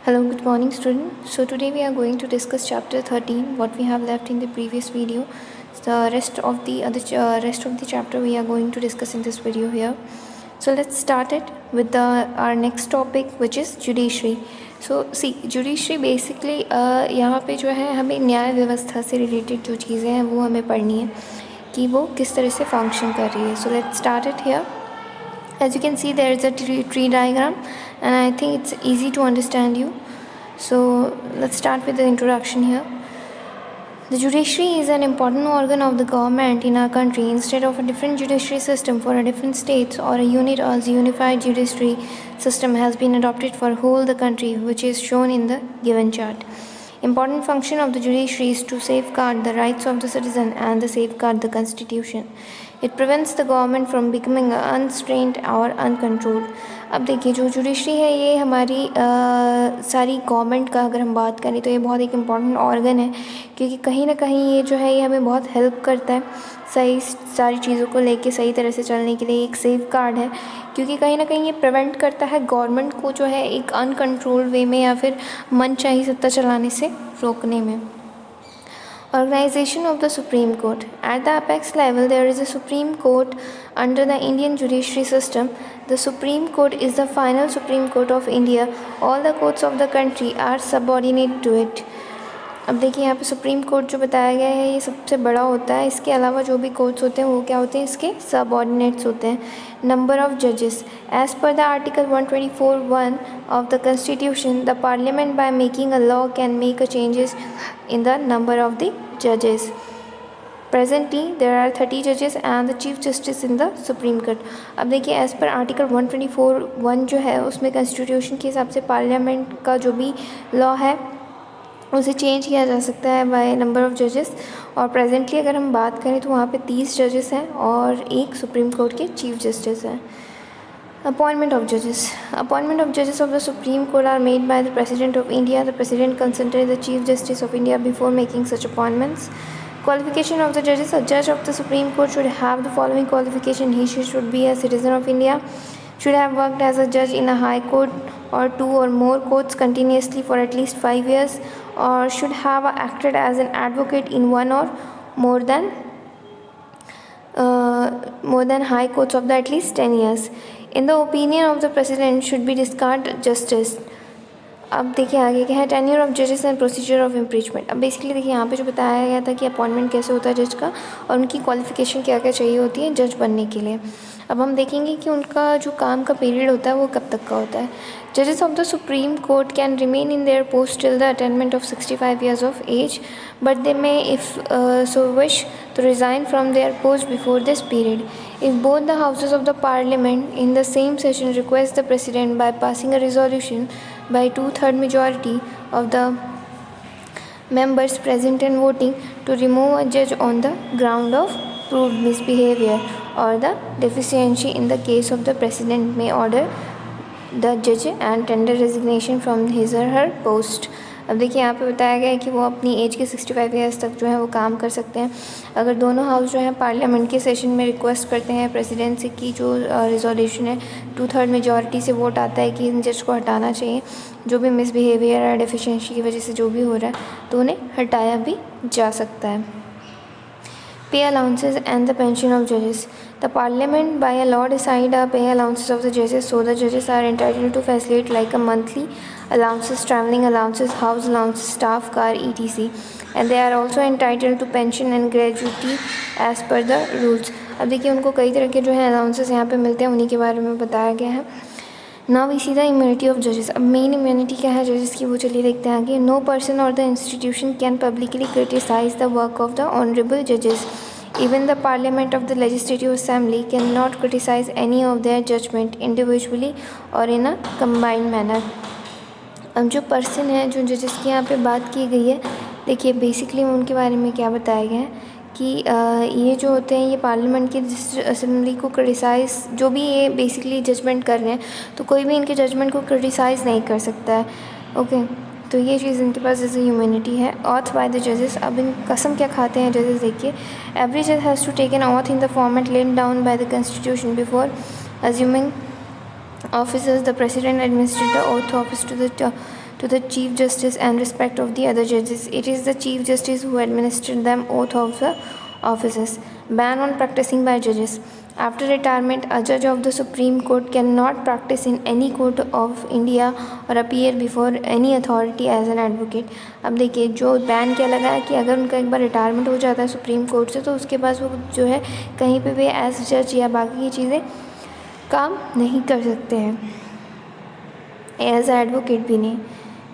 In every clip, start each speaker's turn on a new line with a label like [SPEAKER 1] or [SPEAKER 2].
[SPEAKER 1] Hello, good morning student. So today we are going to discuss chapter 13, what we have left in the previous video. The rest of the chapter we are going to discuss in this video here. So let's start it with our next topic, which is judiciary. So see, judiciary basically यहाँ पे जो है हमें न्याय व्यवस्था से related जो चीज़ें हैं वो हमें पढ़नी है कि वो किस तरह से फंक्शन कर रही है. So let's start it here. As you can see, there is a tree diagram and I think it's easy to understand you. So let's start with the introduction here. The judiciary is an important organ of the government in our country. Instead of a different judiciary system for a different states or a unit as unified judiciary system has been adopted for whole the country, which is shown in the given chart. Important function of the judiciary is to safeguard the rights of the citizen and to safeguard the constitution. It prevents the government from becoming unrestrained or uncontrolled. अब देखिए जो judiciary है ये हमारी सारी government का अगर हम बात करें तो ये बहुत एक इम्पॉर्टेंट ऑर्गन है क्योंकि कहीं ना कहीं ये जो है ये हमें बहुत हेल्प करता है सही सारी चीज़ों को लेके सही तरह से चलने के लिए. एक सेफ गार्ड है क्योंकि कहीं ना कहीं ये प्रिवेंट करता है गवर्नमेंट को जो है एक अनकंट्रोल्ड वे में या फिर मनचाही सत्ता चलाने से रोकने में. Organization of the Supreme Court. At the apex level, there is a Supreme Court under the Indian judiciary system. The Supreme Court is the final Supreme Court of India. All the courts of the country are subordinate to it. अब देखिए यहाँ पे supreme court जो बताया गया है ये सबसे बड़ा होता है. इसके अलावा जो भी कोर्ट्स होते हैं वो क्या होते हैं, इसके सबऑर्डिनेट्स होते हैं. नंबर ऑफ जजेस. As per the article 124(1) of the constitution, the parliament by making a law can make a changes in the number of the judges. Presently there are 30 judges and the chief justice in the supreme court. अब देखिए as per article 124(1) जो है उसमें constitution के हिसाब से parliament का जो भी लॉ है उसे चेंज किया जा सकता है बाय नंबर ऑफ़ जजेस. और प्रेजेंटली अगर हम बात करें तो वहाँ पे 30 जजेस हैं और एक सुप्रीम कोर्ट के चीफ जस्टिस हैं. अपॉइंटमेंट ऑफ जजेस. अपॉइंटमेंट ऑफ जजेस of the supreme court are made by the president of India. The president consulted the chief justice of India before making such appointments. Qualification of the judges. A judge of the Supreme Court should have the following qualification. He should be a citizen of India, should have worked as a judge in a high court or 2 or more courts continuously for at least 5 years, or should have acted as an advocate in one or more than high courts of at least 10 years. In the opinion of the president should be discard justice. अब देखिए आगे क्या है, tenure of जजेस and procedure of impeachment. अब basically देखिए यहाँ पे जो बताया गया था कि अपॉइंटमेंट कैसे होता है जज का और उनकी क्वालिफ़िकेशन क्या क्या चाहिए होती है जज बनने के लिए. अब हम देखेंगे कि उनका जो काम का पीरियड होता है वो कब तक का होता है. जजेस of the supreme court can remain in their post till the attainment of 65 years of age, but they may if so wish to resign from their post before this period. If both the houses of the parliament in the same session request the president by passing a resolution by 2/3 majority of the members present and voting to remove a judge on the ground of proved misbehavior or the deficiency in the case of the president may order the judge and tender resignation from his or her post. अब देखिए यहाँ पे बताया गया है कि वो अपनी एज के 65 ईयर्स तक जो है वो काम कर सकते हैं. अगर दोनों हाउस जो है पार्लियामेंट के सेशन में रिक्वेस्ट करते हैं प्रेसिडेंट से कि जो रिजोल्यूशन है 2/3 मेजॉरिटी से वोट आता है कि इन जज को हटाना चाहिए, जो भी मिसबिहेवियर या डेफिशिएंसी की वजह से जो भी हो रहा है तो उन्हें हटाया भी जा सकता है. Pay allowances and the pension of judges. The parliament by a law decide pay allowances of the judges, so the judges are entitled to facilitate like a monthly allowances, travelling allowances, house allowances, staff car etc. And they are also entitled to pension and gratuity as per the rules. अब देखिए उनको कई तरह के जो है allowances यहाँ पे मिलते हैं, उन्हीं के बारे में बताया गया है. Now we see the immunity of जजेस. अब मेन इम्यूनिटी क्या है जजेस की वो चलिए देखते हैं आगे. No person or the institution can publicly criticise the work of the honourable जजेस. Even the parliament of the legislative assembly cannot criticize any of their judgment individually or in a combined manner. अब जो person है जो जजेस की यहाँ पे बात की गई है, देखिए बेसिकली उनके बारे में क्या बताया गया है कि ये जो होते हैं ये पार्लियामेंट की असेंबली को क्रिटिसाइज़ जो भी ये बेसिकली जजमेंट कर रहे हैं तो कोई भी इनके जजमेंट को क्रिटिसाइज़ नहीं कर सकता है. ओके तो ये चीज़ इनके पास जैसे ह्यूमैनिटी है. ऑथ बाय द जजेस. अब इन कसम क्या खाते हैं जजेस देखिए. एवरी जज has to take an oath in the format laid down by the constitution before assuming officers. The president administered the oath office to the to the Chief Justice and respect of the other judges. It is the Chief Justice who administers them oath of the offices. Ban on practicing by judges. After retirement, a judge of the Supreme Court cannot practice in any court of India or appear before any authority as an advocate. अब देखिए जो ban क्या लगा है कि अगर उनका एक बार रिटायरमेंट हो जाता है सुप्रीम कोर्ट से तो उसके बाद वो जो है कहीं पे भी एज जज या बाकी की चीज़ें काम नहीं कर सकते हैं, एज एडवोकेट भी नहीं.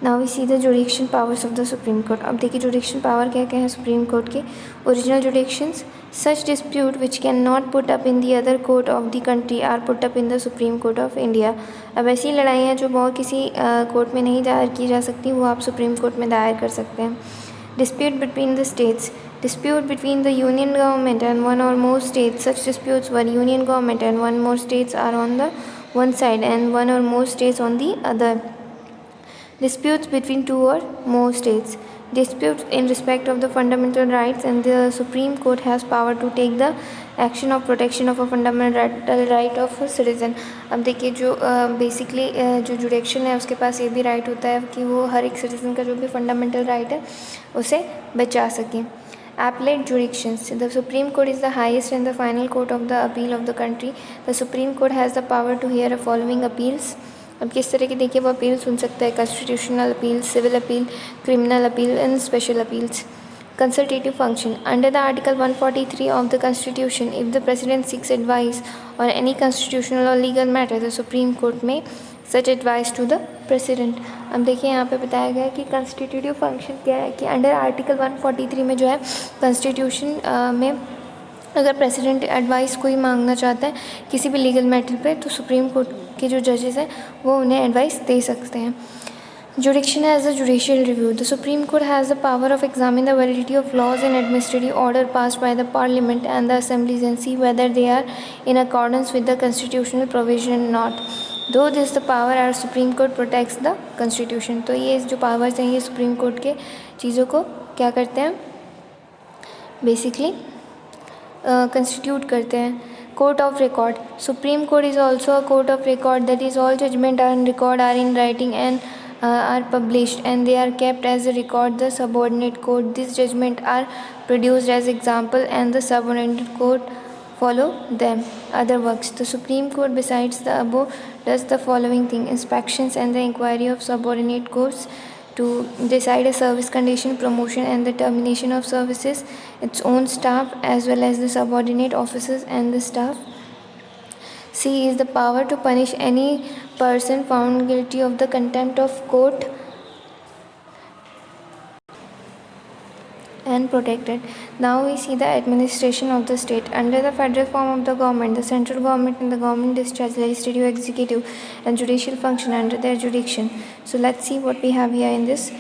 [SPEAKER 1] Now we see the jurisdiction powers of the supreme Court. अब देखिए जुडिक्शन पावर क्या क्या है सुप्रीम कोर्ट के. Original jurisdictions. Such dispute which can not put up in the other court of the country are put up in the supreme Court of India. अब ऐसी लड़ाइयाँ जो बहुत किसी कोर्ट में नहीं दायर की जा सकती वो आप सुप्रीम कोर्ट में दायर कर सकते हैं. Dispute between the states. Dispute between the union government and one or more states. Such disputes where union government and one more states are on the one side and one or more states on the other. Disputes between two or more states. Disputes in respect of the fundamental rights, and the Supreme Court has power to take the action of protection of a fundamental right of a citizen. अब देखिए जो basically जो जुडिक्शन है उसके पास ये भी right होता है कि वो हर एक सिटीज़न का जो भी फंडामेंटल राइट है उसे बचा सकें. Appellate jurisdictions. The Supreme Court is the highest and the final court of the appeal of the country. The Supreme Court has the power to hear the following appeals. अब किस तरह की देखिए वो अपील सुन सकता है. Constitutional appeal, civil appeal, criminal appeal and special appeals. Consultative function. Under the Article 143 of the Constitution, if the President seeks advice on any constitutional or legal matter, the Supreme Court may such advice to the President. अब देखिए यहाँ पे बताया गया है कि constitutive function क्या है कि अंडर आर्टिकल 143 में जो है कॉन्स्टिट्यूशन में अगर प्रेसिडेंट एडवाइस कोई मांगना चाहता है किसी भी लीगल मैटर पे तो सुप्रीम कोर्ट के जो जजेस हैं वो उन्हें एडवाइस दे सकते हैं. Jurisdiction as a judicial review. The Supreme Court has the power of examining the validity of laws and administrative order passed by the Parliament and the assemblies and see whether they are in accordance with the constitutional provision or not. Though this the power, our Supreme Court protects the Constitution. तो ये जो powers हैं ये Supreme Court के चीज़ों को क्या करते हैं बेसिकली constitute करते हैं. Court of record. Supreme Court is also a court of record, that is all judgment on record are in writing and are published and they are kept as a record. The subordinate court, these judgment are produced as example and the subordinate court follow them. Other works. The Supreme Court besides the above does the following thing: inspections and the inquiry of subordinate courts to decide a service condition, promotion and the termination of services, its own staff as well as the subordinate officers and the staff. C is the power to punish any person found guilty of the contempt of court and protected. Now we see the administration of the state. Under the federal form of the government, the central government and the government discharge legislative, executive and judicial function under their jurisdiction. So let's see what we have here in this.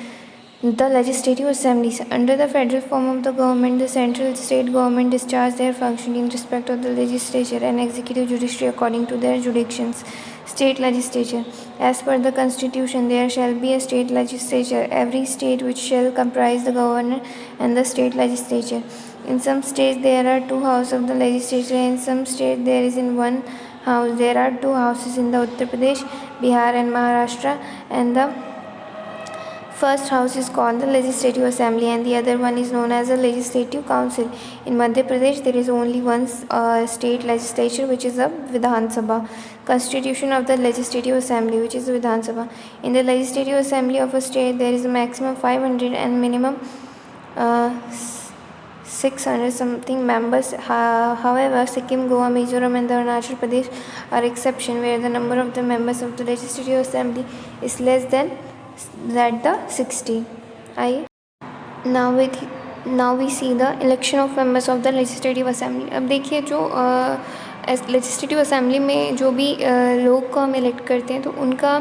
[SPEAKER 1] The legislative assemblies. Under the federal form of the government, the central state government discharge their function in respect of the legislature and executive judiciary according to their jurisdictions. State legislature. As per the constitution, there shall be a state legislature, every state which shall comprise the governor and the state legislature. In some states there are two houses of the legislature, in some states there is in one house. There are two houses in the Uttar Pradesh, Bihar and Maharashtra, and the first house is called the Legislative Assembly and the other one is known as the Legislative Council. In Madhya Pradesh there is only one state legislature which is the Vidhan Sabha. Constitution of the Legislative Assembly, which is the Vidhan Sabha. In the Legislative Assembly of a state there is a maximum 500 and minimum 600 something members. However, Sikkim, Goa, Mizoram and the Arunachal Pradesh are exception where the number of the members of the Legislative Assembly is less than that the 60. Now we see the election of members of the Legislative Assembly. अब देखिए जो legislative assembly में जो भी लोग को हम elect करते हैं तो उनका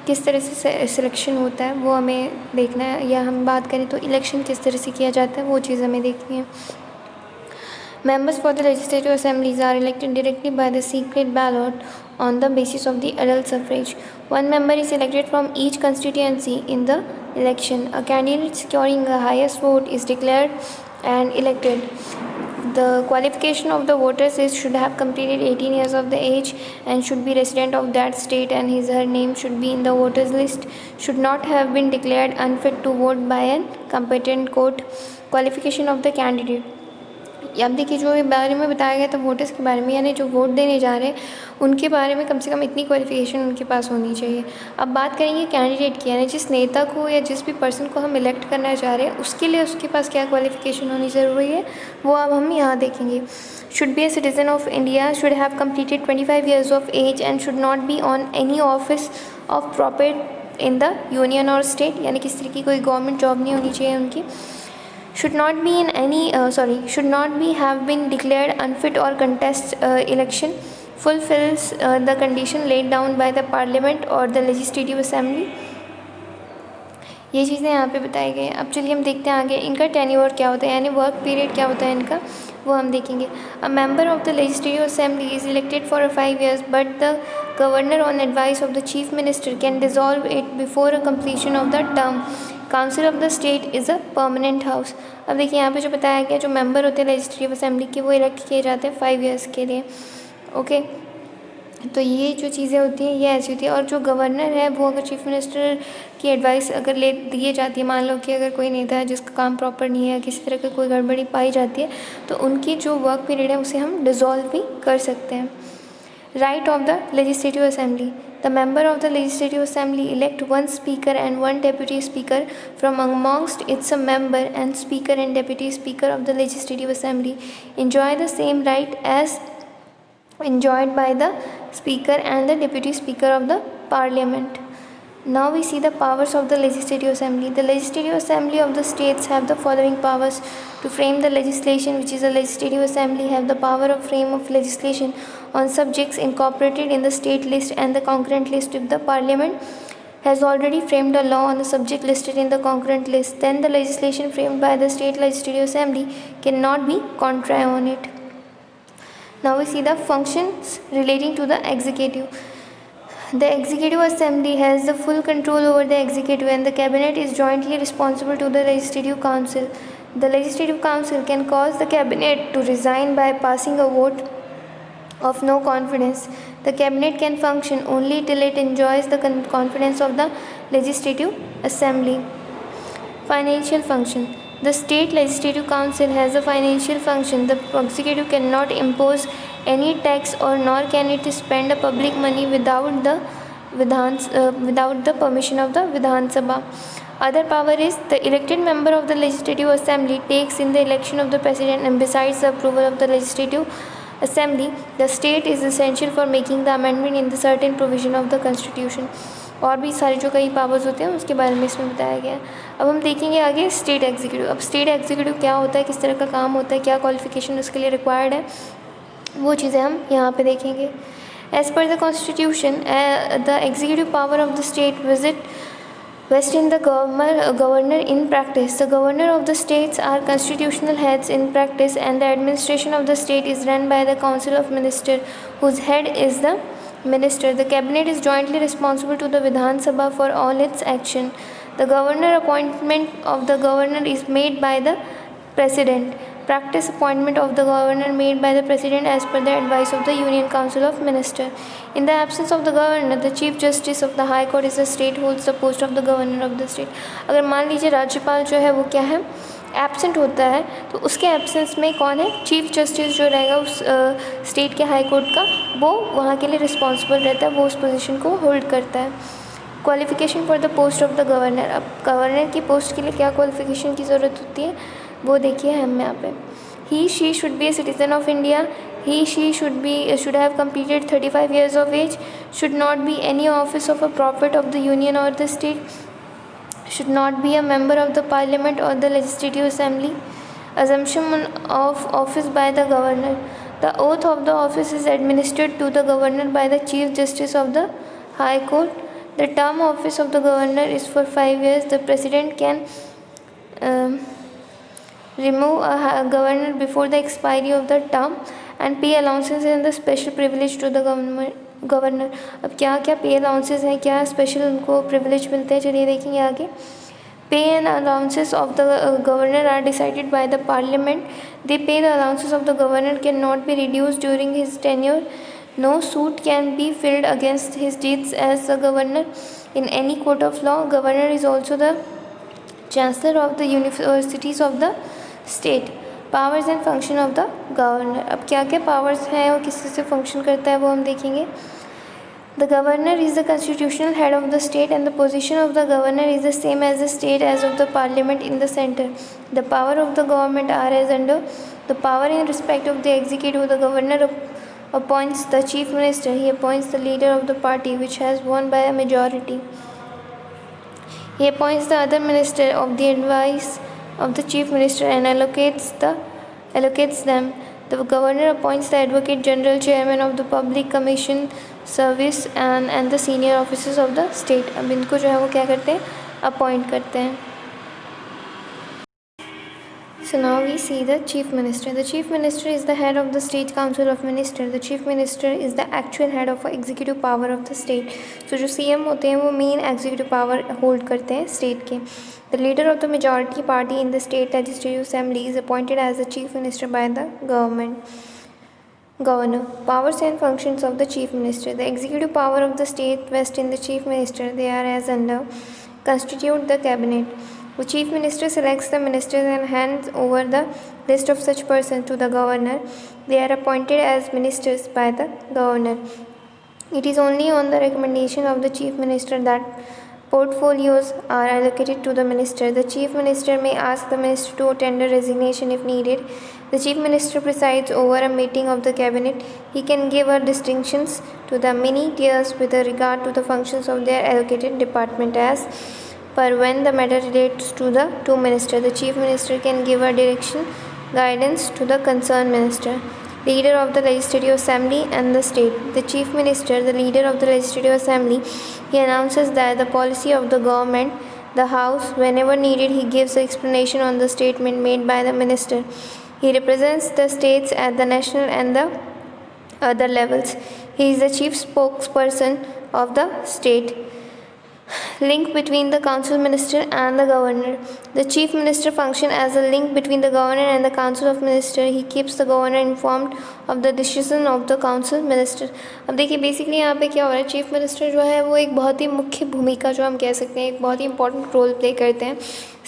[SPEAKER 1] किस तरह से सिलेक्शन होता है वो हमें देखना है, या हम बात करें तो इलेक्शन किस तरह से किया जाता है वो चीज़ हमें देखनी है. Members for the legislative assemblies are elected directly by the secret ballot on the basis of the adult suffrage. One member is elected from each constituency in the election. A candidate securing the highest vote is declared and elected. The qualification of the voters is should have completed 18 years of the age and should be resident of that state, and his her name should be in the voters list, should not have been declared unfit to vote by a competent court. Qualification of the candidate, अब देखिए जो ये बारे में बताया गया था voters के बारे में, यानी जो वोट देने जा रहे हैं उनके बारे में कम से कम इतनी क्वालिफिकेशन उनके पास होनी चाहिए। अब बात करेंगे कैंडिडेट की, यानी जिस नेता को या जिस भी पर्सन को हम इलेक्ट करना चाह रहे हैं उसके लिए उसके पास क्या क्वालिफिकेशन होनी ज़रूरी है वो अब हम यहाँ देखेंगे। Should be a citizen of India, should have completed 25 years of age and should not be on any office of property in the union or state, यानी किसी तरह की कोई गवर्नमेंट जॉब नहीं होनी चाहिए उनकी। should not be in any should not be have been declared unfit or contest election, fulfills the condition laid down by the parliament or the legislative assembly। ये चीज़ें यहाँ पे बताई गई हैं। अब चलिए हम देखते हैं आगे इनका टेन्योर क्या होता है, यानी वर्क पीरियड क्या होता है इनका, वो हम देखेंगे। A member of the legislative assembly is elected for 5 years but the governor on advice of the chief minister can dissolve it before a completion of the term. Council of the state is a permanent house. अब देखिए यहाँ पे जो बताया गया, जो member होते हैं लेजिस्लेटिव असेंबली के वो इलेक्ट किए जाते हैं 5 years के लिए। ओके, तो ये जो चीज़ें होती हैं ये ऐसी होती है। और जो गवर्नर है वो अगर चीफ मिनिस्टर की एडवाइस अगर ले दिए जाती है, मान लो कि अगर कोई नेता है जिसका काम प्रॉपर नहीं है, किसी तरह की कोई गड़बड़ी पाई जाती है, तो उनकी जो वर्क पीरियड है उसे हम डिसॉल्व भी कर सकते हैं। Right of the legislative assembly, the member of the legislative assembly elect one speaker and one deputy speaker from amongst its a member, and speaker and deputy speaker of the legislative assembly enjoy the same right as enjoyed by the speaker and the deputy speaker of the parliament। Now we see the powers of the legislative assembly। The legislative assembly of the states have the following powers: to frame the legislation, which is the legislative assembly have the power of frame of legislation on subjects incorporated in the state list and the concurrent list. If the parliament has already framed a law on the subject listed in the concurrent list, then the legislation framed by the state legislative assembly cannot be contrary on it। Now we see the functions relating to the executive। The executive assembly has the full control over the executive, and the cabinet is jointly responsible to the legislative council। The legislative council can cause the cabinet to resign by passing a vote of no confidence। The cabinet can function only till it enjoys the confidence of the legislative assembly। Financial function, the state legislative council has a financial function। The executive cannot impose any tax or nor can it spend a public money without the permission of the Vidhan Sabha। Other power is the elected member of the legislative assembly takes in the election of the president, and besides the approval of the legislative assembly, the state is essential for making the amendment in the certain provision of the constitution। और भी सारे जो कई powers होते हैं उसके बारे में इसमें बताया गया है। अब हम देखेंगे आगे स्टेट एग्जीक्यूटिव। अब स्टेट एग्जीक्यूटिव क्या होता है, किस तरह का काम होता है, क्या क्वालिफिकेशन उसके लिए रिक्वायर्ड है, वो चीज़ें हम यहाँ पे देखेंगे। As per the constitution the executive power of the state vest in the governor in practice। The governor of the states are constitutional heads in practice, and the administration of the state is run by the council of ministers, whose head is the minister। The cabinet is jointly responsible to the Vidhan Sabha for all its action। The governor appointment of the governor is made by the president। Practice appointment of the governor made by the president as per the advice of the union council of ministers। In the absence of the governor, the chief justice of the high court is the state holds the post of the governor of the state। अगर मान लीजिए राज्यपाल जो है वो क्या है, absent होता है, तो उसके एब्सेंस में कौन है, चीफ जस्टिस जो रहेगा उस स्टेट के हाई कोर्ट का, वो वहाँ के लिए रिस्पॉन्सिबल रहता है, वो उस पोजीशन को होल्ड करता है। Qualification for the post of the governor. अब गवर्नर की पोस्ट के लिए क्या क्वालिफिकेशन की ज़रूरत होती है वो देखिए हम यहाँ पे। He she should be a citizen of India. He she should have completed 35 years of age, should not be any office of a profit of the union or the state, should not be a member of the parliament or the legislative assembly। Assumption of office by the governor। The oath of the office is administered to the governor by the chief justice of the high court। The term of office of the governor is for 5 years। The president can remove a governor before the expiry of the term and pay allowances and the special privilege to the governor। अब क्या क्या पे allowances हैं, क्या special उनको privilege मिलते हैं, चलिए देखेंगे आगे। Pay and allowances of the governor are decided by the parliament. The allowances of the governor cannot be reduced during his tenure. No suit can be filed against his deeds as a governor in any court of law. Governor is also the chancellor of the universities of the state. Powers and function of the governor. अब क्या क्या powers हैं और किस से function करता है वो हम देखेंगे. The governor is the constitutional head of the state and the position of the governor is the same as the state as of the parliament in the center. The power of the government are as under. The power in respect of the executive, the governor appoints the chief minister. He appoints the leader of the party which has won by a majority. He appoints the other minister of the advice of the chief minister and allocates them. The governor appoints the advocate general, chairman of the public commission service and the senior officers of the state. अब इनको जो है वो क्या करते हैं, appoint करते हैं. So now we see the chief minister. The chief minister is the head of the state council of minister. The chief minister is the actual head of executive power of the state. So जो CM होते हैं वो main executive power hold करते हैं state के. The leader of the majority party in the state legislative assembly is appointed as the chief minister by the government. Governor. Powers and functions of the chief minister. The executive power of the state vests in the chief minister. They are as under. Constitute the cabinet. The chief minister selects the ministers and hands over the list of such persons to the governor. They are appointed as ministers by the governor. It is only on the recommendation of the chief minister that portfolios are allocated to the minister. The chief minister may ask the minister to tender resignation if needed. The chief minister presides over a meeting of the cabinet. He can give distinctions to the many tiers with regard to the functions of their allocated department as per when the matter relates to the two ministers. The chief minister can give a direction, guidance to the concerned minister. Leader of the legislative assembly and the state. The chief minister, the leader of the legislative assembly, he announces that the policy of the government. The house, whenever needed, he gives an explanation on the statement made by the minister. He represents the states at the national and the other levels. He is the chief spokesperson of the state. Link between the council minister and the governor. The chief minister functions as a link between the governor and the council of minister. He keeps the governor informed of the decision of the council minister. अब देखिए basically यहाँ पे क्या हो रहा है, chief minister जो है वो एक बहुत ही मुख्य भूमिका जो हम कह सकते हैं, एक बहुत ही इंपॉर्टेंट रोल प्ले करते हैं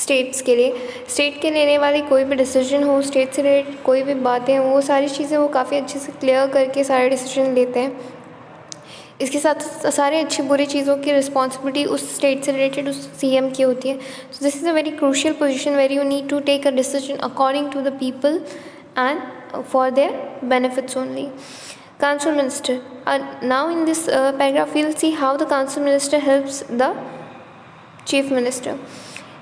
[SPEAKER 1] स्टेट्स के लिए. स्टेट के लेने वाली कोई भी डिसीजन हो, स्टेट से रिलेटेड कोई भी बातें हो, वो सारी चीज़ें वो काफ़ी अच्छे से क्लियर करके सारे डिसीजन लेते हैं. इसके साथ सारे अच्छी बुरी चीज़ों की रिस्पॉन्सिबिलिटी उस स्टेट से रिलेटेड उस सीएम की होती है. So this is a very crucial position where you need to take a decision according to the people and for their benefits only. Council minister. Now in this paragraph we will see how the council minister helps the chief minister.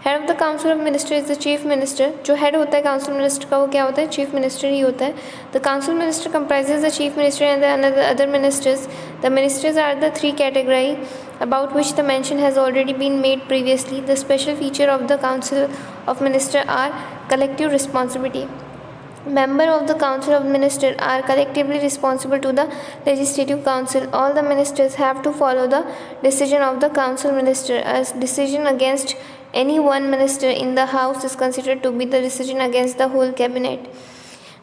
[SPEAKER 1] Head of the council of minister is the chief minister. जो head होता है council minister का वो क्या होता है, chief minister ही होता है. The council minister comprises the chief minister and the other ministers. The ministers are the three category about which the mention has already been made previously. The special feature of the council of minister are collective responsibility. Member of the council of ministers are collectively responsible to the legislative council. All the ministers have to follow the decision of the council minister. A decision against any one minister in the house is considered to be the decision against the whole cabinet.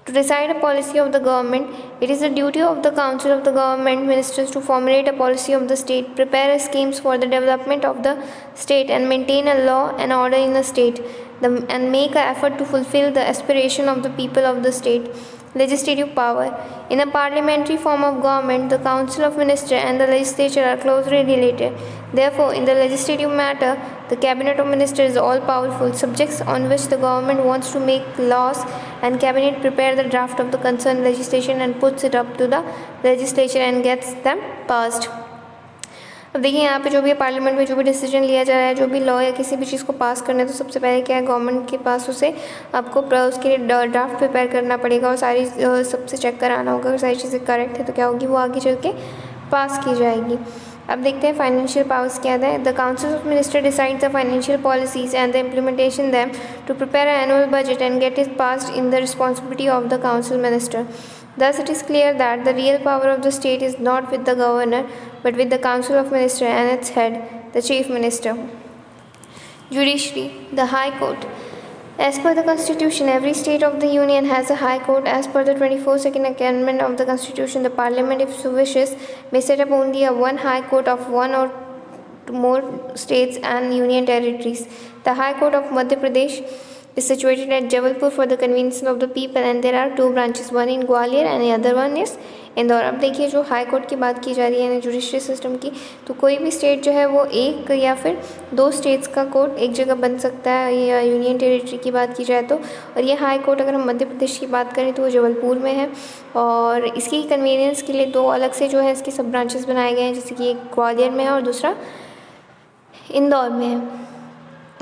[SPEAKER 1] To decide a policy of the government, it is the duty of the council of the government ministers to formulate a policy of the state, prepare schemes for the development of the state, and maintain a law and order in the state, and make an effort to fulfill the aspiration of the people of the state. Legislative power. In a parliamentary form of government, the council of ministers and the legislature are closely related. Therefore, in the legislative matter, the cabinet of ministers is all powerful, subjects on which the government wants to make laws, and cabinet prepare the draft of the concerned legislation and puts it up to the legislature and gets them passed. अब देखिए यहाँ पे जो भी parliament में जो भी decision लिया जा रहा है, जो भी लॉ या किसी भी चीज़ को पास करना है, तो सबसे पहले क्या है, गवर्नमेंट के पास उसे आपको उसके लिए ड्राफ्ट प्रिपेयर करना पड़ेगा और सारी सबसे चेक कराना होगा. अगर सारी चीज़ें करेक्ट है तो क्या होगी, वो आगे चल के पास की जाएगी. अब देखते हैं फाइनेंशियल पावर्स क्या है. The council of minister decides the financial policies and the implementation them to prepare annual budget and get it passed in the responsibility of the council minister. Thus, it is clear that the real power of the state is not with the governor, but with the council of ministers and its head, the chief minister. Judiciary, the High Court. As per the Constitution, every state of the Union has a High Court. As per the 24th Amendment of the Constitution, the Parliament, if so wishes, may set up only a one High Court of one or more states and union territories. The High Court of Madhya Pradesh is situated at Jabalpur for the convenience of the people, and there are two branches, one in Gwalior and the other one is Indore. अब देखिए जो high court की बात की जा रही है judiciary system की, तो कोई भी स्टेट जो है वो एक या फिर दो स्टेट्स का कोर्ट एक जगह बन सकता है, या यूनियन टेरिटरी की बात की जाए तो. और ये हाई कोर्ट अगर हम मध्य प्रदेश की बात करें तो वो जबलपुर में है, और इसकी कन्वीनियंस के लिए दो अलग से जो है इसके सब ब्रांचेस बनाए गए हैं, जैसे कि एक ग्वालियर में है और दूसरा इंदौर में है.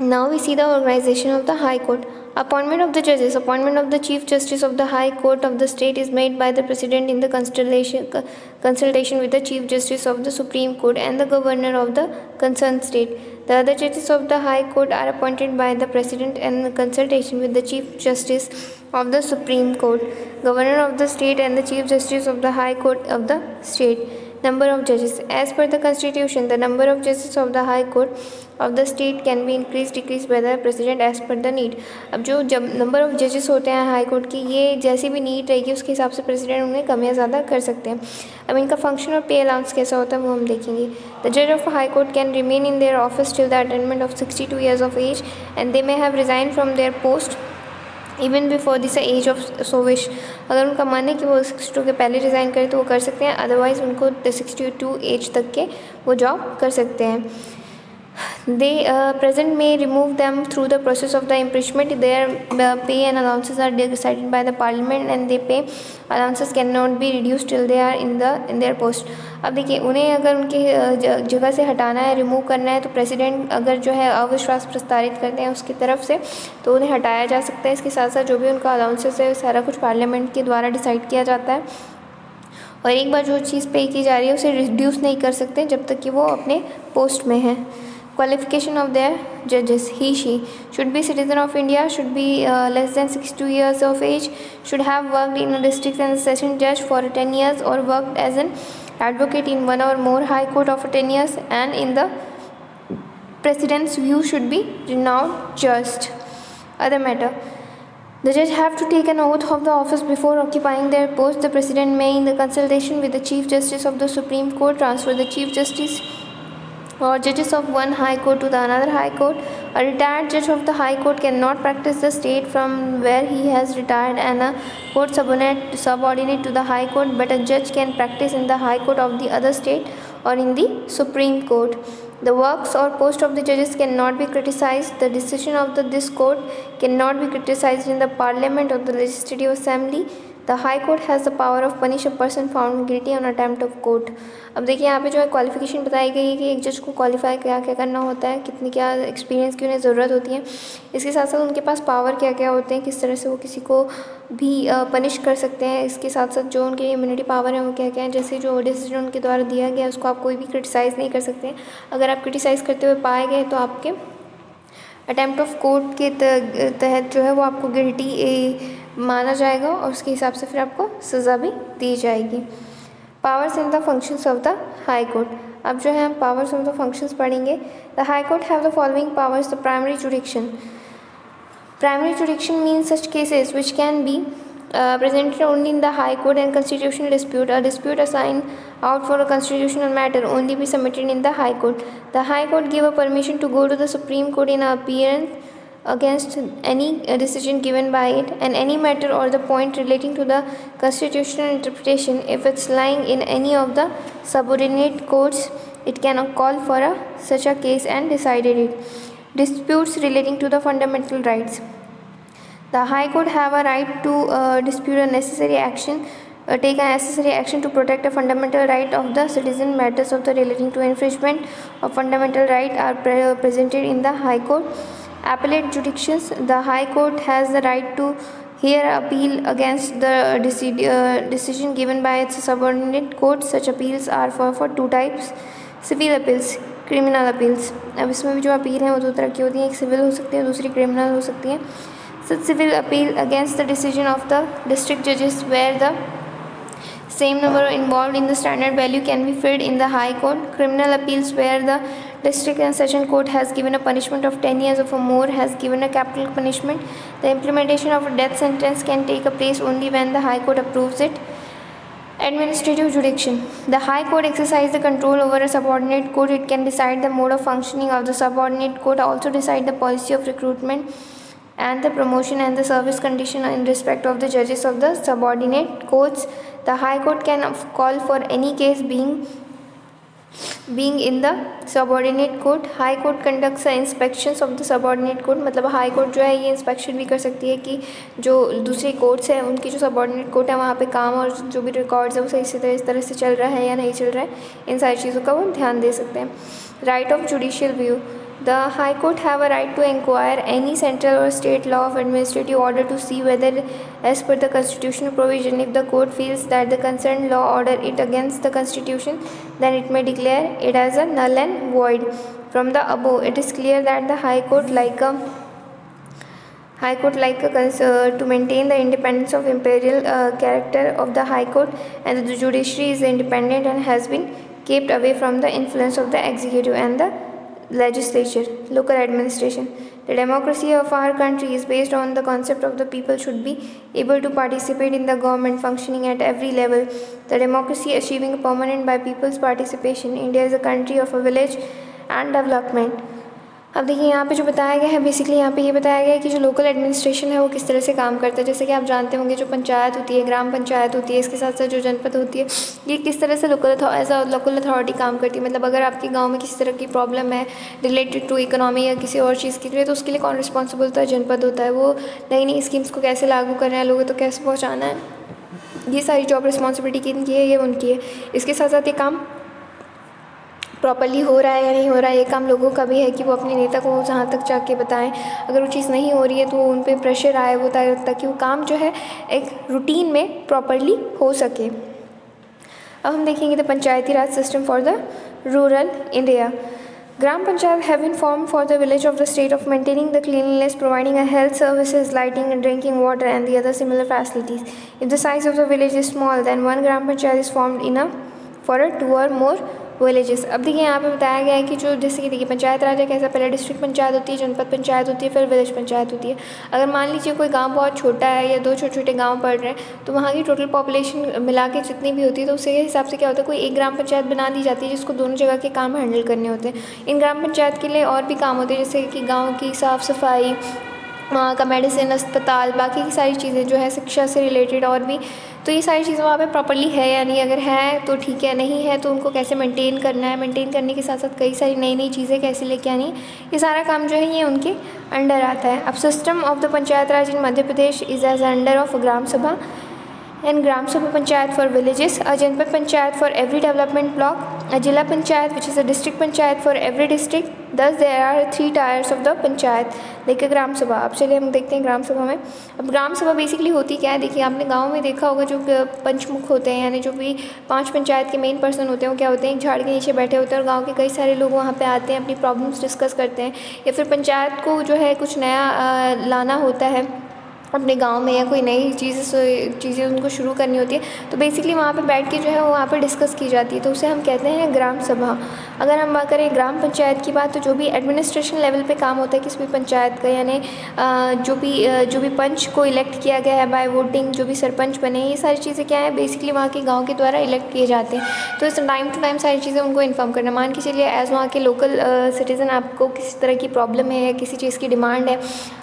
[SPEAKER 1] Now we see the organisation of the high court. Appointment of the judges. Appointment of the Chief Justice of the High Court of the state is made by the President in the consultation with the Chief Justice of the Supreme Court and the Governor of the concerned state. The other judges of the High Court are appointed by the President in consultation with the Chief Justice of the Supreme Court, Governor of the state and the Chief Justice of the High Court of the state. Number of judges. As per the Constitution, the number of judges of the High Court of the state can be increased decreased by the President as per the need. अब जब number of जजेस होते हैं high court की, ये जैसी भी need रहेगी उसके हिसाब से प्रेसिडेंट उन्हें कम या ज़्यादा कर सकते हैं. अब इनका फंक्शन और पे अलाउंस कैसा होता है वो हम देखेंगे. द जज of high court can remain in their office till the attainment of 62 years of age and they may have resigned from their post even before this age of सोविश. अगर उनका मन है कि वो 62 के पहले रिज़ाइन करें तो वो कर सकते हैं, अदरवाइज़ उनको 62 एज तक के वो जॉब कर सकते हैं. They present may remove them through the process of the impeachment. Their pay and allowances are decided by the parliament and they pay allowances cannot be reduced till they are in their post. अब देखिए उन्हें अगर उनके जगह से हटाना है, remove करना है, तो प्रेसिडेंट अगर जो है अविश्वास प्रस्तावित करते हैं उसकी तरफ से तो उन्हें हटाया जा सकता है. इसके साथ साथ जो भी उनका अलाउंसेस है सारा कुछ पार्लियामेंट के द्वारा डिसाइड किया जाता है, और एक बार जो चीज़ पे की जा रही है उसे रिड्यूस नहीं कर सकते जब तक कि वो अपने पोस्ट में है. Qualification of their judges. She should be citizen of India, should be less than 62 years of age, should have worked in a district and session judge for 10 years or worked as an advocate in one or more high court of 10 years, and in the president's view should be renowned just. Other matter. The judge have to take an oath of the office before occupying their post. The president may, in the consultation with the Chief Justice of the Supreme Court, transfer the Chief Justice or judges of one high court to the another high court. A retired judge of the high court cannot practice the state from where he has retired and a court subordinate to the high court, but a judge can practice in the high court of the other state or in the Supreme Court. The works or post of the judges cannot be criticized. The decision of this court cannot be criticized in the parliament or the legislative assembly. The High Court has the power of punish a person found guilty on attempt of court. अब देखिए यहाँ पे जो है qualification बताई गई है कि एक जज को क्वालिफाई क्या क्या करना होता है, कितनी क्या एक्सपीरियंस की उन्हें ज़रूरत होती है. इसके साथ साथ उनके पास पावर क्या क्या होते हैं, किस तरह से वो किसी को भी पनिश कर सकते हैं. इसके साथ साथ जो उनके इम्यूनिटी पावर है वो क्या क्या है, जैसे जो डिसीजन उनके द्वारा दिया गया उसको आप कोई भी क्रिटिसाइज़ नहीं कर सकते हैं. अगर आप क्रिटिसाइज़ करते हुए पाए गए तो आपके अटैम्प्ट ऑफ कोर्ट के तहत जो है वो आपको गिल्टी माना जाएगा और उसके हिसाब से फिर आपको सज़ा भी दी जाएगी. Powers in the functions of the high court. अब जो है हम पावर्स ऑफ द फंक्शंस पढ़ेंगे. The high court have the following powers. The primary जुडिक्शन. Primary जुडिक्शन means such cases which can be presented only in the High Court and constitutional dispute. A dispute assigned out for a constitutional matter only be submitted in the High Court. The High Court give a permission to go to the Supreme Court in appearance against any decision given by it and any matter or the point relating to the constitutional interpretation. If it's lying in any of the subordinate courts, it can call for such a case and decided it. Disputes relating to the fundamental rights. The High Court have a right to dispute a necessary action, take a necessary action to protect a fundamental right of the citizen. Matters of the relating to infringement of fundamental right are presented in the High Court. Appellate jurisdictions. The High Court has the right to hear appeal against the decision given by its subordinate court. Such appeals are for two types: civil appeals, criminal appeals. अब इसमें भी जो appeal हैं वो दो तरह की होती हैं, एक सिविल हो सकती है, दूसरी क्रिमिनल हो सकती है. Such civil appeal against the decision of the district judges where the same number involved in the standard value can be filed in the High Court. Criminal appeals where the district and session court has given a punishment of 10 years or more, has given a capital punishment. The implementation of a death sentence can take place only when the High Court approves it. Administrative jurisdiction. The High Court exercises the control over a subordinate court. It can decide the mode of functioning of the subordinate court, also decide the policy of recruitment and the promotion and the service condition in respect of the judges of the subordinate courts. The High Court can call for any case being in the subordinate court. High Court conducts the inspections of the subordinate court. मतलब high court जो है ये inspection भी कर सकती है कि जो दूसरी कोर्ट्स हैं उनकी जो सबॉर्डिनेट कोर्ट है वहाँ पे काम और जो भी रिकॉर्ड्स है वो सही से इस तरह से चल रहा है या नहीं चल रहा है, इन सारी चीज़ों का वो ध्यान दे सकते हैं. Right of judicial view. The High Court have a right to inquire any central or state law of administrative order to see whether, as per the constitutional provision, if the court feels that the concerned law order it against the constitution, then it may declare it as a null and void. From the above, it is clear that the High Court, to maintain the independence of imperial character of the High Court, and the judiciary is independent and has been kept away from the influence of the executive and the legislature. Local administration. The democracy of our country is based on the concept of the people should be able to participate in the government functioning at every level. The democracy achieving permanent by people's participation. India is a country of a village and development. अब देखिए यहाँ पे जो बताया गया है, basically यहाँ पे ये बताया गया है कि जो लोकल एडमिनिस्ट्रेशन है वो किस तरह से काम करता है. जैसे कि आप जानते होंगे जो पंचायत होती है, ग्राम पंचायत होती है, इसके साथ साथ जो जनपद होती है, ये किस तरह से लोकल अथॉरिटी काम करती है. मतलब अगर आपके गांव में किसी तरह की प्रॉब्लम है रिलेटेड टू इकोनॉमी या किसी और चीज़ के लिए, तो उसके लिए कौन रिस्पॉन्सिबल होता है? जनपद होता है. वो नई नई स्कीम्स को कैसे लागू कर रहे हैं, लोगों तक कैसे पहुँचाना है, ये सारी जॉब रिस्पॉन्सिबिलिटी किनकी है? ये उनकी है. इसके साथ साथ ये काम प्रॉपर्ली हो रहा है या नहीं हो रहा है, ये काम लोगों का भी है कि वो अपने नेता को जहाँ तक जाके बताएं. अगर वो चीज़ नहीं हो रही है तो उन पे प्रेशर आए वो ताकि वो काम जो है एक रूटीन में प्रॉपर्ली हो सके. अब हम देखेंगे the Panchayati Raj system for the rural India. Gram Panchayat have been formed for the village of the state of maintaining the cleanliness, providing a health services, lighting and drinking water and the other similar facilities. If the size of the village is small, then one Gram Panchayat is formed for a 2 or more villages. अब देखिए यहाँ पे बताया गया है कि जो जैसे कि देखिए पंचायत राज है कैसा, पहले डिस्ट्रिक्ट पंचायत होती है, जनपद पंचायत होती है, फिर विलेज पंचायत होती है. अगर मान लीजिए कोई गांव बहुत छोटा है या 2 छोटे छोटे गांव पड़ रहे हैं, तो वहाँ की टोटल पॉपुलेशन मिला के जितनी भी होती है तो उसके हिसाब से क्या होता है, कोई एक ग्राम पंचायत बना दी जाती है जिसको दोनों जगह के काम हैंडल करने होते हैं. इन ग्राम पंचायत के लिए और भी काम होते हैं जैसे कि गाँव की साफ़ सफाई, वहाँ का मेडिसिन, अस्पताल, बाकी की सारी चीज़ें जो है शिक्षा से रिलेटेड और भी. तो ये सारी चीज़ें वहाँ पे प्रॉपर्ली है या नहीं, अगर है तो ठीक है, नहीं है तो उनको कैसे मेंटेन करना है, मेंटेन करने के साथ साथ कई सारी नई नई चीज़ें कैसे लेके आनी है, ये सारा काम जो है ये उनके अंडर आता है. अब system of the Panchayat Raj in Madhya Pradesh is as under of Gram Sabha and Gram Sabha Panchayat for villages, a Janpad Panchayat for every development block, a Jilla Panchayat which is a district Panchayat for every district. Thus there are 3 tiers of the Panchayat. देखिए ग्राम सभा. अब चलिए हम देखते हैं ग्राम सभा में. अब ग्राम सभा बेसिकली होती क्या है, देखिए आपने गांव में देखा होगा जो पंचमुख होते हैं, यानी जो भी 5 पंचायत के मेन पर्सन होते हैं वो क्या होते हैं, एक झाड़ के नीचे बैठे होते हैं और गाँव के कई सारे लोग वहाँ पे आते हैं, अपनी प्रॉब्लम्स डिस्कस करते हैं, या फिर पंचायत को जो है कुछ नया लाना होता है अपने गांव में या कोई नई चीज़ें उनको शुरू करनी होती है, तो बेसिकली वहाँ पे बैठ के जो है वो वहाँ पे डिस्कस की जाती है, तो उसे हम कहते हैं ग्राम सभा. अगर हम बात करें ग्राम पंचायत की बात, तो जो भी एडमिनिस्ट्रेशन लेवल पे काम होता है किसी भी पंचायत का, यानी जो भी पंच को इलेक्ट किया गया है बाय वोटिंग, जो भी सरपंच बने, ये सारी चीज़ें क्या है बेसिकली वहाँ के गाँव के द्वारा इलेक्ट किए जाते हैं. तो इस टाइम टू टाइम सारी चीज़ें उनको इन्फॉर्म करना. मान के चलिए एज वहाँ के लोकल सिटीज़न आपको किसी तरह की प्रॉब्लम है या किसी चीज़ की डिमांड है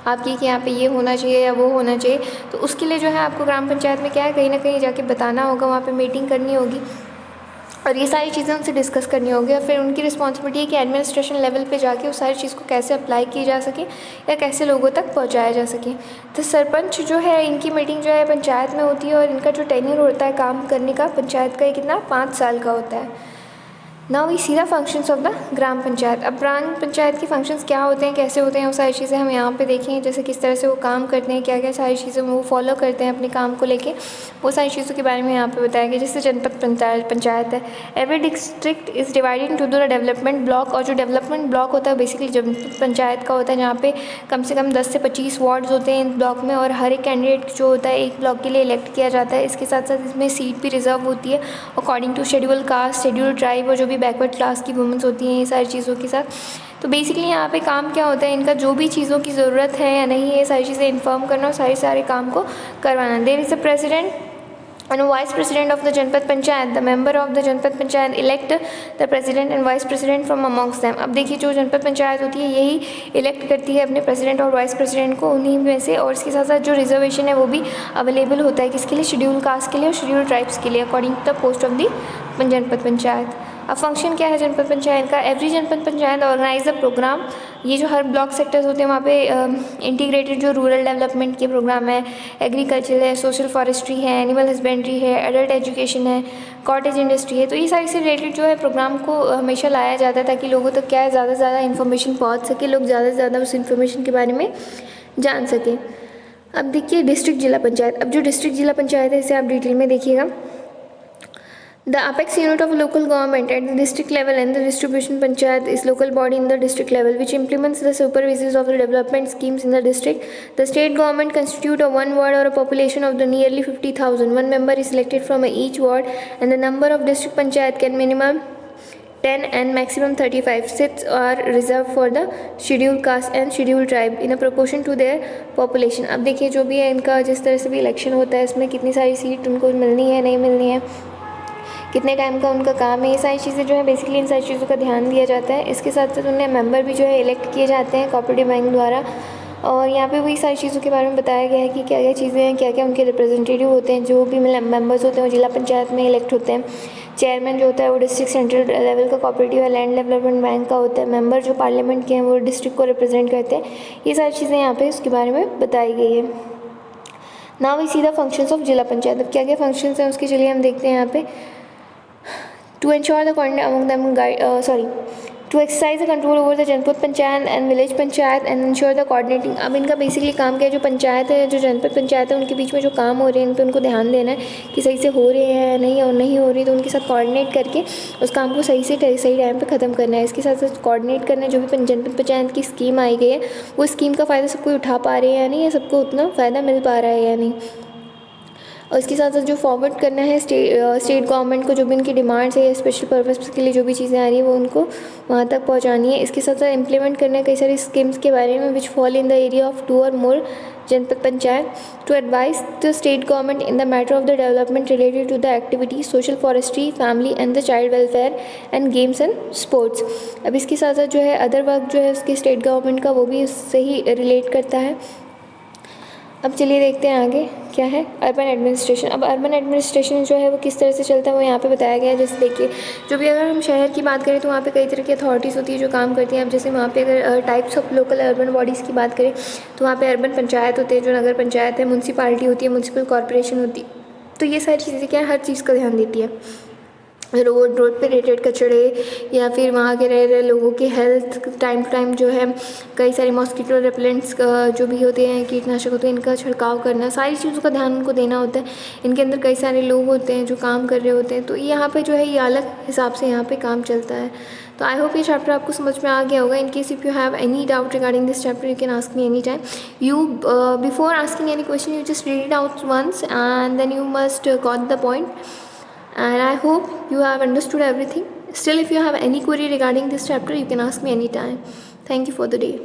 [SPEAKER 1] आपकी कि यहाँ पे ये होना चाहिए या वो होना चाहिए, तो उसके लिए जो है आपको ग्राम पंचायत में क्या है कहीं ना कहीं जाके बताना होगा, वहाँ पे मीटिंग करनी होगी और ये सारी चीज़ें उनसे डिस्कस करनी होगी. और फिर उनकी रिस्पॉन्सिबिलिटी है कि एडमिनिस्ट्रेशन लेवल पे जाके उस सारी चीज़ को कैसे अप्लाई की जा सके या कैसे लोगों तक पहुँचाया जा सके. तो सरपंच जो है इनकी मीटिंग जो है पंचायत में होती है और इनका जो टेन्योर होता है काम करने का पंचायत का, ये कितना 5 साल का होता है. Now we see the functions of the Gram Panchayat. अब ग्राम पंचायत के फंक्शंस क्या होते हैं, कैसे होते हैं, वो सारी चीज़ें हम यहाँ पे देखेंगे, जैसे किस तरह से वो काम करते हैं, क्या क्या सारी चीज़ें वो फॉलो करते हैं अपने काम को लेके, वो सारी चीज़ों के बारे में यहाँ पे बताया गया. जैसे जनपद पंचायत है, every district is divided into the development block, और जो डेवलपमेंट ब्लॉक होता है बेसिकली जनपद पंचायत का होता है, जहाँ पे कम से कम 10 से 25 वार्ड्स होते हैं इन ब्लॉक में, और हर एक कैंडिडेट जो होता है एक ब्लॉक के लिए इलेक्ट किया जाता है. इसके साथ साथ इसमें सीट भी रिजर्व होती है according to schedule caste, schedule tribe और जो भी भी बैकवर्ड क्लास की वुमेंस होती हैं, ये सारी चीज़ों के साथ। तो बेसिकली यहाँ पे काम क्या होता है, इनका जो भी चीज़ों की ज़रूरत है या नहीं है, ये सारी चीज़ें इन्फॉर्म करना और सारे काम को करवाना। There is a president and vice president of the Janpad Panchayat. The member of the Janpad Panchayat elect the president and vice president from amongst them. अब देखिए जो जनपद पंचायत होती है यही इलेक्ट करती है अपने प्रेसिडेंट और वाइस प्रेसिडेंट को उन्हीं में से, और इसके साथ साथ जो रिजर्वेशन है वो भी अवेलेबल होता है किसके लिए, शेड्यूल कास्ट के लिए और शेड्यूल ट्राइब्स के लिए according to the post of the Janpad panchayat. अब फंक्शन क्या है जनपद पंचायत का, एवरी जनपद पंचायत ऑर्गेनाइज द प्रोग्राम। ये जो हर ब्लॉक सेक्टर्स होते हैं वहाँ पे इंटीग्रेटेड जो रूरल डेवलपमेंट के प्रोग्राम है, एग्रीकल्चर है, सोशल फॉरेस्ट्री है, एनिमल हस्बेंड्री है, एडल्ट एजुकेशन है, कॉटेज इंडस्ट्री है, तो ये सारी से रिलेटेड जो है प्रोग्राम को हमेशा लाया जाता है ताकि लोगों तक क्या है ज़्यादा से ज़्यादा इन्फॉर्मेशन पहुँच सके, लोग ज़्यादा से ज़्यादा उस इन्फॉर्मेशन के बारे में जान सकें। अब देखिए डिस्ट्रिक्ट जिला पंचायत। अब जो डिस्ट्रिक्ट जिला पंचायत है इसे आप डिटेल में देखिएगा। The apex unit of local government at the district level and the distribution panchayat is local body in the district level which implements the supervises of the development schemes in the district. The state government constitute a one ward or a population of the nearly 50,000. One member is elected from each ward and the number of district panchayat can minimum 10 and maximum 35 seats are reserved for the scheduled caste and scheduled tribe in a proportion to their population. अब देखिए जो भी है इनका जिस तरह से भी इलेक्शन होता है इसमें कितनी सारी सीट उनको मिलनी है नहीं मिलनी है, कितने टाइम का उनका काम है, ये सारी चीज़ें जो है बेसिकली इन सारी चीज़ों का ध्यान दिया जाता है। इसके साथ साथ उन्हें मेंबर भी जो है इलेक्ट किए जाते हैं कोऑपरेटिव बैंक द्वारा, और यहाँ पे वही सारी चीज़ों के बारे में बताया गया है कि क्या क्या चीज़ें हैं, क्या क्या उनके रिप्रेजेंटेटिव होते हैं, जो भी मेंबर्स होते हैं वो जिला पंचायत में इलेक्ट होते हैं। चेयरमैन जो होता है वो डिस्ट्रिक्ट सेंट्रल लेवल का कोऑपरेटिव लैंड डेवलपमेंट बैंक का होता है। मेंबर जो पार्लियामेंट के हैं वो डिस्ट्रिक्ट को रिप्रेजेंट करते हैं। ये सारी चीज़ें यहाँ पे उसके बारे में बताई गई है। Now we see the functions of Zila panchayat. अब क्या क्या फंक्शंस हैं उसके चलिए हम देखते हैं यहाँ पे। To ensure the coordination among them, to exercise the control over the जनपद panchayat and village panchayat and ensure the coordinating। अब इनका बेसिकली काम क्या है, जो पंचायत है जो जनपद पंचायत है उनके बीच में जो काम हो रहे हैं इन पर उनको ध्यान देना है कि सही से हो रहे हैं नहीं, और नहीं हो रही तो उनके साथ कोऑर्डिनेट करके उस काम को सही टाइम पे ख़त्म करना है। इसके साथ साथ कोऑर्डिनेट करना है जो भी जनपद पंचायत की स्कीम आई गई है वो स्कीम का फ़ायदा सबको उठा पा रहे हैं या नहीं, या सबको उतना फ़ायदा मिल पा रहा है या नहीं। और इसके साथ साथ जो फॉरवर्ड करना है स्टेट गवर्नमेंट को जो भी उनकी डिमांड्स है, स्पेशल पर्पज़ के लिए जो भी चीज़ें आ रही है वो उनको वहाँ तक पहुँचानी है। इसके साथ साथ इम्प्लीमेंट करना है कई सारी स्कीम्स के बारे में which fall in the area of 2 or more Janpad panchayat. To advise the state government in the matter of the development related to the activity social forestry family and the child welfare and games and sports. अब इसके साथ साथ जो है other work जो है उसकी state government का वो भी उससे ही रिलेट करता है। अब चलिए देखते हैं आगे क्या है अर्बन एडमिनिस्ट्रेशन। अब अर्बन एडमिनिस्ट्रेशन जो है वो किस तरह से चलता है वो यहाँ पे बताया गया है। जैसे देखिए जो भी अगर हम शहर की बात करें तो वहाँ पे कई तरह की अथॉरिटीज़ होती है जो काम करती हैं। अब जैसे वहाँ पे अगर types of local urban bodies की बात करें तो वहाँ पे अर्बन पंचायत होते हैं, जो नगर पंचायत है, म्यूनसिपालिटी होती है, म्यूनसिपल कॉर्पोरेशन होती है। तो ये सारी चीज़ें क्या है हर चीज़ का ध्यान देती है। रोड पे रिलेटेड कचड़े या फिर वहाँ के रह रहे लोगों की हेल्थ टाइम टू टाइम जो है कई सारे मॉस्किटो रिपेलेंट्स जो भी होते हैं कीटनाशक होते हैं इनका छिड़काव करना, सारी चीज़ों का ध्यान उनको देना होता है। इनके अंदर कई सारे लोग होते हैं जो काम कर रहे होते हैं, तो यहाँ पे जो है ये अलग हिसाब से यहाँ पे काम चलता है। तो आई होप ये चैप्टर आपको समझ में आ गया होगा। In case if you have any doubt regarding this chapter you can ask me any time. You before asking any question you just read it out once and then you must got the point. And I hope you have understood everything. Still, if you have any query regarding this chapter, you can ask me anytime. Thank you for the day.